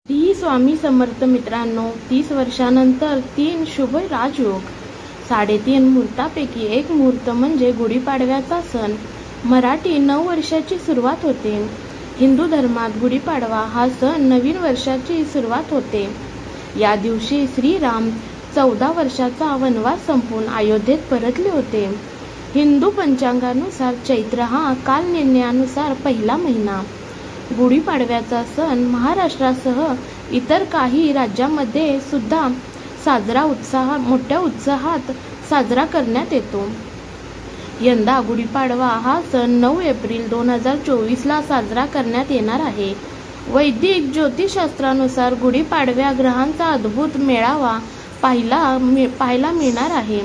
श्री स्वामी समर्थ मित्रांनो, 30 वर्षानंतर 3 शुभ राजयोग. 3.5 मुहूर्तापैकी एक मुहूर्त म्हणजे गुढीपाडव्याचा सण. मराठी नववर्षाची सुरुवात होते. हिंदू धर्मात गुढीपाडवा हा सण नवीन वर्षाची सुरुवात होते. या दिवशी श्रीराम 14 वर्षाचा वनवास संपवून अयोध्येत परतले होते. हिंदू पंचांगानुसार चैत्र हा काल निर्णयानुसार पहिला महिना. गुढीपाडव्याचा सण महाराष्ट्रासह इतर काही राज्यांमध्ये सुद्धा मोठ्या उत्साहात साजरा करण्यात येतो. यंदा गुढीपाडवा हा सण 9 एप्रिल 2024 ला साजरा करण्यात येणार आहे. वैदिक ज्योतिषशास्त्रानुसार गुढीपाडव्या ग्रहांचा अद्भुत मेळावा पाहायला मिळणार आहे.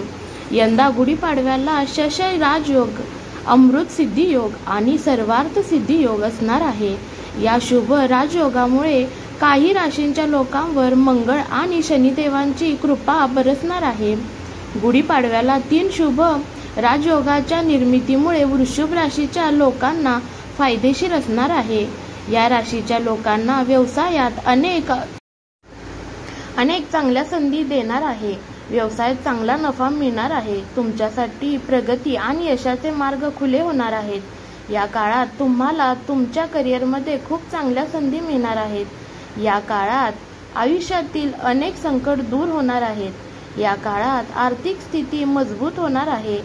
यंदा गुढीपाडव्याला शश राजयोग, अमृत सिद्धी योग आणि सर्वार्थ सिद्धी योग असणार आहे. या शुभ राजयोगामुळे काही राशींच्या लोकांवर मंगळ आणि शनिदेवांची कृपा बरसणार आहे. गुढीपाडव्याला 3 शुभ राजयोगाच्या निर्मितीमुळे वृषभ राशीच्या लोकांना फायदेशीर असणार आहे. या राशीच्या लोकांना व्यवसायात अनेक चांगल्या संधी देणार आहे. व्यवसायात चांगला नफा मिळणार आहे. तुमच्यासाठी प्रगती आणि यशाचे मार्ग खुले होणार आहेत. या काळात तुम्हाला तुमच्या करिअरमध्ये खूप चांगल्या संधी मिळणार आहेत. या काळात आयुष्यातील अनेक संकट दूर होणार आहेत. या काळात आर्थिक स्थिती मजबूत होणार आहे.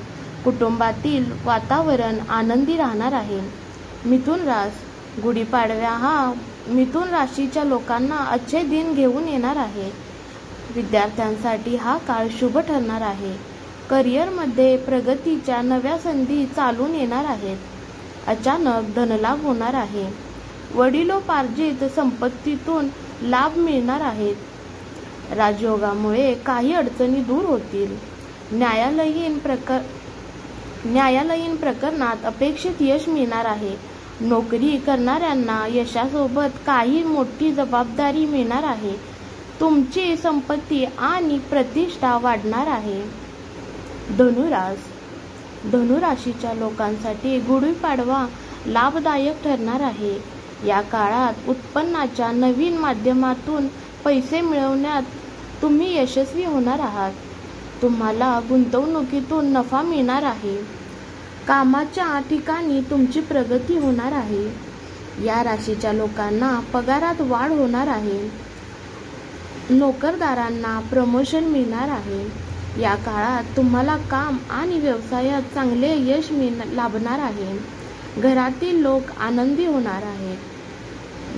कुटुंबातील वातावरण आनंदी राहणार आहे. मिथुन रास गुढीपाडव्या हा मिथुन राशीच्या लोकांना अच्छे दिन घेऊन येणार आहे. विद्यार्थ्यांसाठी हा काळ शुभ ठरणार आहे. करिअरमध्ये प्रगतीच्या नव्या संधी चालून येणार आहेत. अचानक धनलाभ होणार आहे. वडिलोपार्जित संपत्तीतून लाभ मिळणार आहेत. राजयोगामुळे काही अडचणी दूर होतील. न्यायालयीन प्रकरणात अपेक्षित यश मिळणार आहे. नोकरी करणाऱ्यांना यशासोबत काही मोठी जबाबदारी मिळणार आहे. तुमची संपत्ती आणि प्रतिष्ठा वाढणार आहे. धनुराशीच्या लोकांसाठी गुढीपाडवा लाभदायक ठरणार आहे. या काळात उत्पन्नाच्या नवीन माध्यमातून पैसे मिळवण्यात तुम्ही यशस्वी होणार आहात. तुम्हाला गुंतवणुकीतून नफा मिळणार आहे. कामाच्या ठिकाणी तुमची प्रगती होणार आहे. या राशीच्या लोकांना पगारात वाढ होणार आहे. नोकरदारांना प्रमोशन मिळणार आहे. या काळात तुम्हाला काम आणि व्यवसायात चांगले यश लाभणार आहे. घरातील लोक आनंदी होणार आहेत.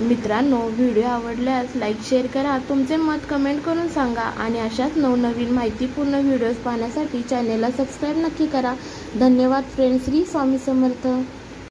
मित्रांनो, व्हिडिओ आवडल्यास लाईक शेअर करा. तुमचे मत कमेंट करून सांगा आणि अशाच नवनवीन माहितीपूर्ण व्हिडिओज पाहण्यासाठी चॅनेलला सबस्क्राईब नक्की करा. धन्यवाद फ्रेंड्स. श्री स्वामी समर्थ.